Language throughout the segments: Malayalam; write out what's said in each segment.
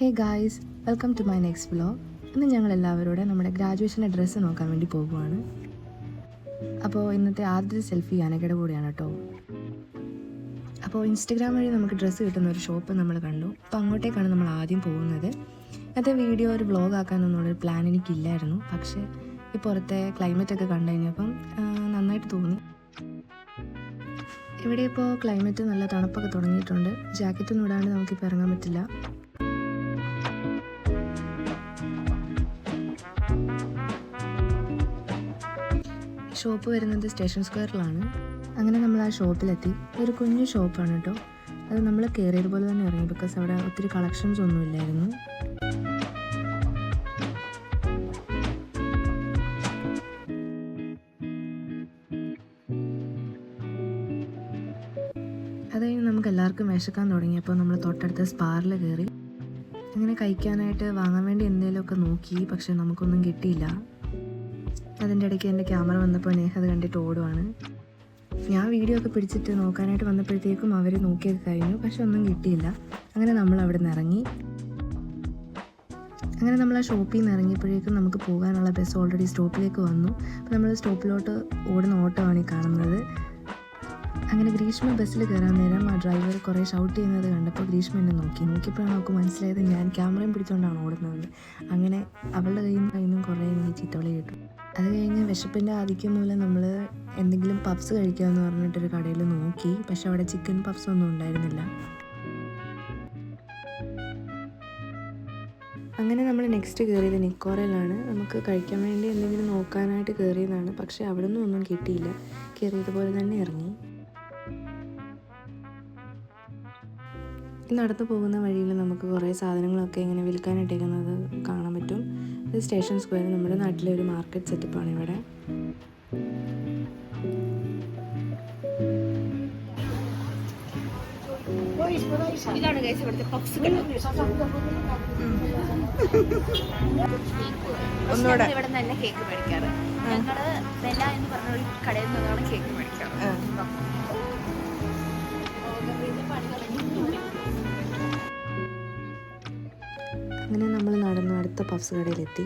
Hey guys, welcome to my next vlog. ഇന്ന് ഞങ്ങൾ എല്ലാവരോടെ നമ്മുടെ ഗ്രാജുവേഷൻ്റെ ഡ്രസ്സ് നോക്കാൻ വേണ്ടി പോകുവാണ്. അപ്പോൾ ഇന്നത്തെ ആദ്യത്തെ സെൽഫി അനഘയുടെ കൂടെയാണ് കേട്ടോ. അപ്പോൾ ഇൻസ്റ്റഗ്രാം വഴി നമുക്ക് ഡ്രസ്സ് കിട്ടുന്ന ഒരു ഷോപ്പ് നമ്മൾ കണ്ടു. അപ്പോൾ അങ്ങോട്ടേക്കാണ് നമ്മൾ ആദ്യം പോകുന്നത്. ഇന്നത്തെ വീഡിയോ ഒരു വ്ലോഗ് ആക്കാനെന്നുള്ളൊരു പ്ലാൻ എനിക്കില്ലായിരുന്നു. പക്ഷേ ഈ പുറത്തെ ക്ലൈമറ്റൊക്കെ കണ്ടു കഴിഞ്ഞപ്പം നന്നായിട്ട് തോന്നി. ഇവിടെ ഇപ്പോൾ ക്ലൈമറ്റ് നല്ല തണുപ്പൊക്കെ തുടങ്ങിയിട്ടുണ്ട്. ജാക്കറ്റൊന്നും ഇടാണ്ട് നമുക്കിപ്പോൾ ഇറങ്ങാൻ പറ്റില്ല. ഷോപ്പ് വരുന്നത് സ്റ്റേഷൻ സ്ക്വയറിലാണ്. അങ്ങനെ നമ്മൾ ആ ഷോപ്പിലെത്തി. ഒരു കുഞ്ഞു ഷോപ്പാണ് കേട്ടോ. അത് നമ്മൾ കയറിയത് പോലെ തന്നെ ഇറങ്ങി. ബിക്കോസ് അവിടെ ഒത്തിരി കളക്ഷൻസ് ഒന്നും ഇല്ലായിരുന്നു. അത് കഴിഞ്ഞ് നമുക്ക് എല്ലാവർക്കും വിശക്കാൻ തുടങ്ങിയപ്പോൾ നമ്മൾ തൊട്ടടുത്ത സ്പാറിൽ കയറി. അങ്ങനെ കഴിക്കാനായിട്ട് വാങ്ങാൻ വേണ്ടി എന്തെങ്കിലുമൊക്കെ നോക്കി. പക്ഷെ നമുക്കൊന്നും കിട്ടിയില്ല. അതിൻ്റെ ഇടയ്ക്ക് എൻ്റെ ക്യാമറ വന്നപ്പോൾ നേഹ അത് കണ്ടിട്ട് ഓടുവാണ്. ഞാൻ വീഡിയോ ഒക്കെ പിടിച്ചിട്ട് നോക്കാനായിട്ട് വന്നപ്പോഴത്തേക്കും അവർ നോക്കിയൊക്കെ കഴിഞ്ഞു. പക്ഷെ ഒന്നും കിട്ടിയില്ല. അങ്ങനെ നമ്മൾ അവിടെ നിന്ന് ഇറങ്ങി. അങ്ങനെ നമ്മൾ ആ ഷോപ്പിൽ നിന്ന് ഇറങ്ങിയപ്പോഴേക്കും നമുക്ക് പോകാനുള്ള ബസ് ഓൾറെഡി സ്റ്റോപ്പിലേക്ക് വന്നു. അപ്പോൾ നമ്മൾ സ്റ്റോപ്പിലോട്ട് ഓടുന്ന ഓട്ടമാണ് ഈ കാണുന്നത്. അങ്ങനെ ഗ്രീഷ്മ ബസ്സിൽ കയറാൻ നേരം ആ ഡ്രൈവർ കുറേ ഷൗട്ട് ചെയ്യുന്നത് കണ്ടപ്പോൾ ഗ്രീഷ്മ എന്നെ നോക്കിയപ്പോഴാണ് നമുക്ക് മനസ്സിലായത് ഞാൻ ക്യാമറയും പിടിച്ചുകൊണ്ടാണ് ഓടുന്നത്. അങ്ങനെ അവളുടെ കയ്യിൽ നിന്നും കുറേ എനിക്ക് ചീത്തവിളി കിട്ടും. അത് കഴിഞ്ഞ് വിശപ്പിൻ്റെ ആധിക്യം മൂലം നമ്മൾ എന്തെങ്കിലും പഫ്സ് കഴിക്കാമെന്ന് പറഞ്ഞിട്ടൊരു കടയിൽ നോക്കി. പക്ഷെ അവിടെ ചിക്കൻ പഫ്സ് ഒന്നും ഉണ്ടായിരുന്നില്ല. അങ്ങനെ നമ്മൾ നെക്സ്റ്റ് കയറിയത് നിക്കോറയിലാണ്. നമുക്ക് കഴിക്കാൻ വേണ്ടി എന്തെങ്കിലും നോക്കാനായിട്ട് കയറിയതാണ്. പക്ഷെ അവിടെ നിന്നും ഒന്നും കിട്ടിയില്ല. കയറിയതുപോലെ തന്നെ ഇറങ്ങി. നടന്നു പോകുന്ന വഴിയിൽ നമുക്ക് കുറേ സാധനങ്ങളൊക്കെ ഇങ്ങനെ വിൽക്കാനിട്ടേക്കുന്നത് കാണാൻ പറ്റും. ഇത് സ്റ്റേഷൻ സ്ക്വയർ, നമ്മുടെ നാട്ടിലെ ഒരു മാർക്കറ്റ് സെറ്റപ്പാണ് ഇവിടെ. ഇതാണ് ഗൈസ് ഇവിടുത്തെ പഫ്സ് കട. ഇവിടെ തന്നെ കേക്ക് മേടിക്കാറ്. ഞങ്ങള് ബെല്ല എന്ന് പറഞ്ഞ ഒരു കടയിൽ നിന്നാണ് കേക്ക് മേടിക്കാറ്. അങ്ങനെ നമ്മൾ നടന്ന് അടുത്ത പഫ്സ് കടയിലെത്തി.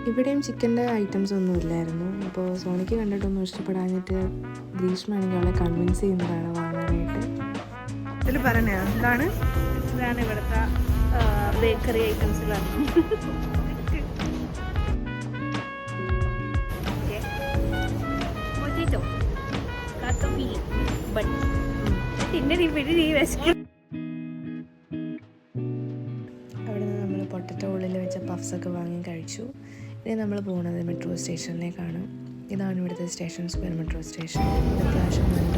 ഇവിടെയും ചിക്കൻ്റെ ഐറ്റംസ് ഒന്നും ഇല്ലായിരുന്നു. അപ്പോൾ സോണിക്ക് കണ്ടിട്ടൊന്നും ഇഷ്ടപ്പെടാഞ്ഞിട്ട് ഗ്രീഷ്മയാണെങ്കിൽ അവളെ കൺവിൻസ് ചെയ്യുന്നതാണ് വാങ്ങാനായിട്ട്. ഇതിൽ പറഞ്ഞ ഇതാണ് ഇവിടുത്തെ ബേക്കറി ഐറ്റംസിലാണ്. അവിടെ നിന്ന് നമ്മൾ പൊട്ടറ്റോ ഉള്ളിൽ വെച്ച പഫ്സൊക്കെ വാങ്ങി കഴിച്ചു. ഇനി നമ്മൾ പോകുന്നത് മെട്രോ സ്റ്റേഷനിലേക്കാണ്. ഇതാണ് ഇവിടുത്തെ സ്റ്റേഷൻ സ്ക്വയർ മെട്രോ സ്റ്റേഷൻ. അത്യാവശ്യം നല്ല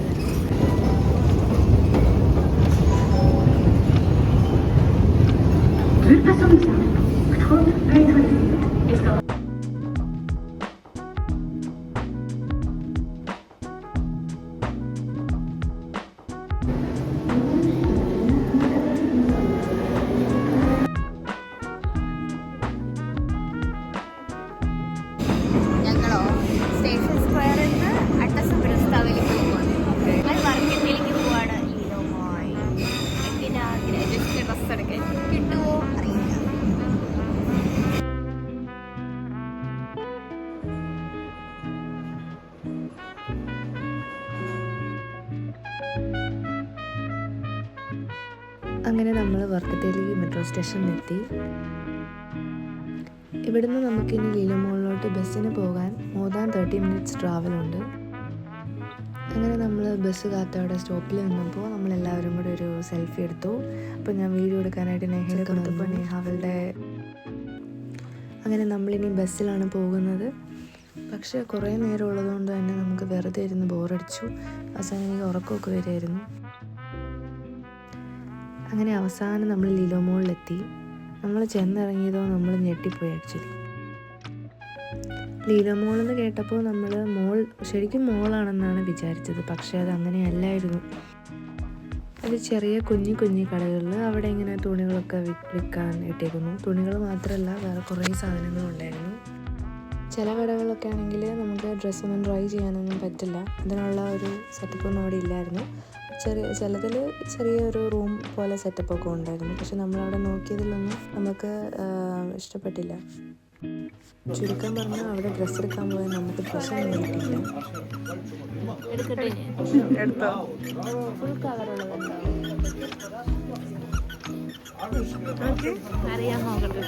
അങ്ങനെ നമ്മൾ വർക്കത്തേലി മെട്രോ സ്റ്റേഷനിലെത്തി. ഇവിടുന്ന് നമുക്കിനി ലീല മോളിലോട്ട് ബസ്സിന് പോകാൻ മോർ ദാൻ 30 മിനിറ്റ്സ് ട്രാവലുണ്ട്. അങ്ങനെ നമ്മൾ ബസ് കാത്തവിടെ സ്റ്റോപ്പിൽ നിന്നപ്പോൾ നമ്മളെല്ലാവരും കൂടെ ഒരു സെൽഫി എടുത്തു. അപ്പോൾ ഞാൻ വീഡിയോ എടുക്കാനായിട്ട് നെഹയുടെ കൊടുത്തപ്പോൾ നെഹ അവളുടെ. അങ്ങനെ നമ്മളിനി ബസ്സിലാണ് പോകുന്നത്. പക്ഷേ കുറേ നേരം ഉള്ളതുകൊണ്ട് തന്നെ നമുക്ക് വെറുതെ ഇരുന്ന് ബോറടിച്ചു. അവസാനം എനിക്ക് ഉറക്കമൊക്കെ വരുമായിരുന്നു. അങ്ങനെ അവസാനം നമ്മൾ ലിലോ മോളിലെത്തി. നമ്മൾ ചെന്നിറങ്ങിയതോ നമ്മൾ ഞെട്ടിപ്പോയി. ആക്ച്വലി ലീലോ മോളെന്ന് കേട്ടപ്പോൾ നമ്മൾ ശരിക്കും മോളാണെന്നാണ് വിചാരിച്ചത്. പക്ഷേ അത് അങ്ങനെയല്ലായിരുന്നു. അത് ചെറിയ കുഞ്ഞു കടകളിൽ അവിടെ ഇങ്ങനെ തുണികളൊക്കെ വിൽക്കാൻ ഇട്ടേക്കുന്നു. തുണികൾ മാത്രമല്ല വേറെ കുറേ സാധനങ്ങളുണ്ടായിരുന്നു. ചില കടകളിലൊക്കെ ആണെങ്കിൽ നമുക്ക് ഡ്രസ്സൊന്നും ട്രൈ ചെയ്യാനൊന്നും പറ്റില്ല. അതിനുള്ള ഒരു സെറ്റപ്പൊന്നും അവിടെ ഇല്ലായിരുന്നു. ചിലതിൽ ചെറിയൊരു റൂം പോലെ സെറ്റപ്പൊക്കെ ഉണ്ടായിരുന്നു. പക്ഷെ നമ്മളവിടെ നോക്കിയതിലൊന്നും നമുക്ക് ഇഷ്ടപ്പെട്ടില്ല. ചുരുക്കം പറഞ്ഞാൽ അവിടെ ഡ്രസ്സ് എടുക്കാൻ പോയാൽ നമുക്ക് ഡ്രസ്സൊന്നും കിട്ടിയില്ല. എടുത്തോ? ഫുൾ കവറുള്ളതുണ്ടോ? അറിയാൻ നോക്കട്ടെ.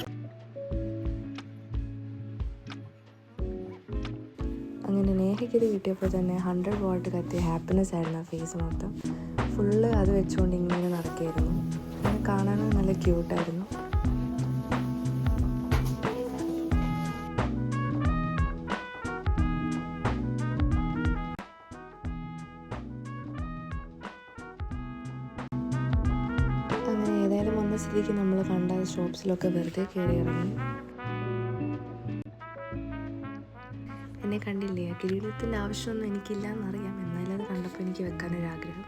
അങ്ങനെ നേഹയ്ക്കിത് കിട്ടിയപ്പോൾ തന്നെ 100 വാട്ട് കത്തിയ ഹാപ്പിനെസ് ആയിരുന്നു ആ ഫേസ് മൊത്തം. ഫുള്ള് അത് വെച്ചുകൊണ്ട് ഇങ്ങനെ നടക്കുകയായിരുന്നു. അങ്ങനെ കാണാനും നല്ല ക്യൂട്ടായിരുന്നു. അങ്ങനെ ഏതായാലും വന്ന സ്ഥിതിക്ക് നമ്മൾ കണ്ട ഷോപ്സിലൊക്കെ വെറുതെ കയറി ഇറങ്ങി. എന്നെ കണ്ടില്ലേ, കിരീടത്തിൻ്റെ ആവശ്യമൊന്നും എനിക്കില്ല എന്നറിയാം, എന്നാലും അത് കണ്ടപ്പോൾ എനിക്ക് വെക്കാനൊരാഗ്രഹം.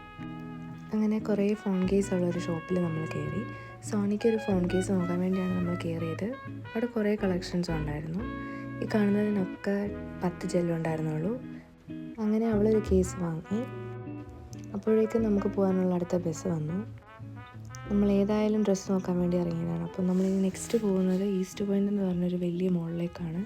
അങ്ങനെ കുറേ ഫോൺ കേസ് ഉള്ള ഒരു ഷോപ്പിൽ നമ്മൾ കയറി. സോണിക്ക് ഒരു ഫോൺ കേസ് നോക്കാൻ വേണ്ടിയാണ് നമ്മൾ കയറിയത്. അവിടെ കുറേ കളക്ഷൻസ് ഉണ്ടായിരുന്നു. ഈ കാണുന്നതിനൊക്കെ 10 ജെല്ലുണ്ടായിരുന്നുള്ളൂ. അങ്ങനെ അവളൊരു കേസ് വാങ്ങി. അപ്പോഴേക്കും നമുക്ക് പോകാനുള്ള അടുത്ത ബസ് വന്നു. നമ്മൾ ഏതായാലും ഡ്രസ്സ് നോക്കാൻ വേണ്ടി ഇറങ്ങിയതാണ്. അപ്പോൾ നമ്മൾ നെക്സ്റ്റ് പോകുന്നത് ഈസ്റ്റ് പോയിൻ്റ് എന്ന് പറഞ്ഞൊരു വലിയ മോളിലേക്കാണ്.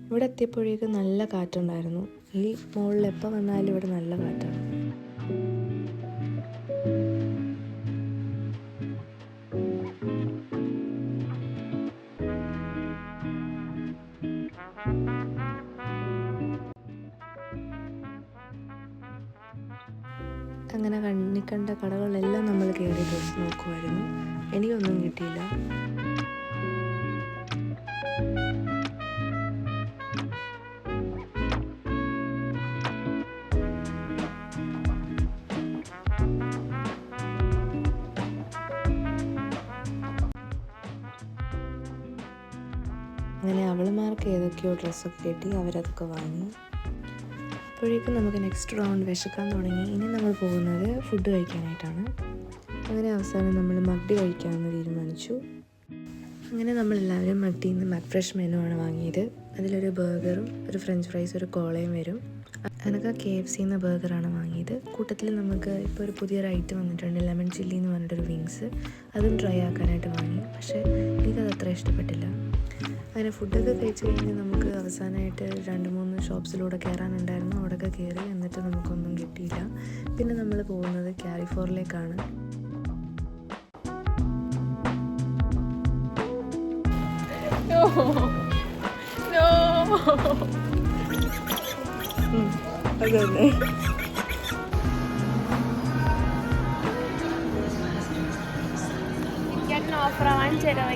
ഇവിടെ എത്തിയപ്പോഴേക്കും നല്ല കാറ്റുണ്ടായിരുന്നു. ഈ മോളിൽ എപ്പോൾ വന്നാലും ഇവിടെ നല്ല കാറ്റാണ്. അങ്ങനെ കണ്ട കടകളിലെല്ലാം നമ്മൾ കയറി ഡ്രസ്സ് നോക്കുമായിരുന്നു. എനിക്കൊന്നും കിട്ടിയില്ല. അങ്ങനെ അവളുമാർക്ക് ഏതൊക്കെയോ ഡ്രസ്സൊക്കെ കിട്ടി. അവരതൊക്കെ വാങ്ങി. അപ്പോഴേക്കും നമുക്ക് നെക്സ്റ്റ് റൗണ്ട് വിശക്കാൻ തുടങ്ങി. ഇനി നമ്മൾ പോകുന്നത് ഫുഡ് കഴിക്കാനായിട്ടാണ്. അങ്ങനെ അവസാനം നമ്മൾ മഗ്ഡി കഴിക്കാമെന്ന് തീരുമാനിച്ചു. അങ്ങനെ നമ്മളെല്ലാവരും മഗ്ഡിയിൽ നിന്ന് മക്ഫ്രഷ് മെനു ആണ് വാങ്ങിയത്. അതിലൊരു ബർഗറും ഒരു ഫ്രഞ്ച് ഫ്രൈസ് ഒരു കോളയും വരും. എനിക്ക് KFCയിൽ നിന്ന് ബർഗറാണ് വാങ്ങിയത്. കൂട്ടത്തിൽ നമുക്ക് ഇപ്പോൾ ഒരു പുതിയൊരു ഐറ്റം വന്നിട്ടുണ്ട്, ലെമൺ ചില്ലി എന്ന് പറഞ്ഞിട്ടൊരു വിങ്സ്. അതും ട്രൈ ആക്കാനായിട്ട് വാങ്ങി. പക്ഷേ എനിക്കത് അത്ര ഇഷ്ടപ്പെട്ടില്ല. അങ്ങനെ ഫുഡൊക്കെ കഴിച്ച് കഴിഞ്ഞ് നമുക്ക് അവസാനമായിട്ട് 2-3 ഷോപ്സിലൂടെ കയറാനുണ്ടായിരുന്നു. അവിടെയൊക്കെ കയറി. എന്നിട്ട് നമുക്കൊന്നും കിട്ടിയില്ല. പിന്നെ നമ്മൾ പോകുന്നത് കാരിഫോറിലേക്കാണ്. അതന്നെ ഓഫർ വാങ്ങിച്ചു തരാം.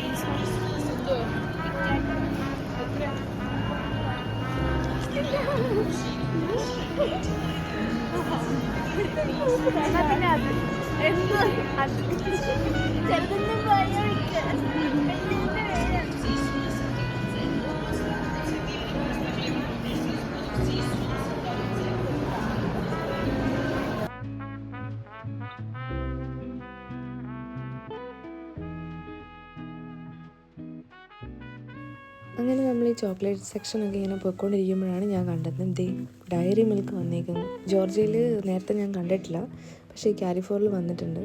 അങ്ങനെ നമ്മൾ ഈ ചോക്ലേറ്റ് സെക്ഷനൊക്കെ ഇങ്ങനെ പോയിക്കൊണ്ടിരിക്കുമ്പോഴാണ് ഞാൻ കണ്ടത് ഡയറി മിൽക്ക് വന്നേക്കുന്നു. ജോർജിയയിൽ നേരത്തെ ഞാൻ കണ്ടിട്ടില്ല, പക്ഷേ ഈ കാരിഫോറിൽ വന്നിട്ടുണ്ട്.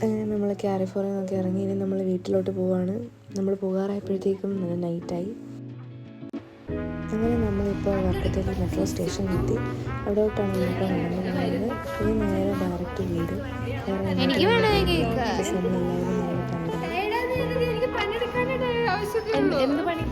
അങ്ങനെ നമ്മൾ കാരിഫോറിൽ നിന്നൊക്കെ ഇറങ്ങി ഇനി നമ്മൾ വീട്ടിലോട്ട് പോവാണ്. നമ്മൾ പോകാറായപ്പോഴത്തേക്കും നല്ല നൈറ്റായി. അങ്ങനെ നമ്മളിപ്പോൾ വർക്കത്തേക്ക് മെട്രോ സ്റ്റേഷൻ എത്തി. അവിടോട്ടാണ് നമ്മളിപ്പോൾ നടന്നു പോകുന്നത്. ഇനി നേരെ ഡയറക്റ്റ് വീട്. എന്ത് പണി?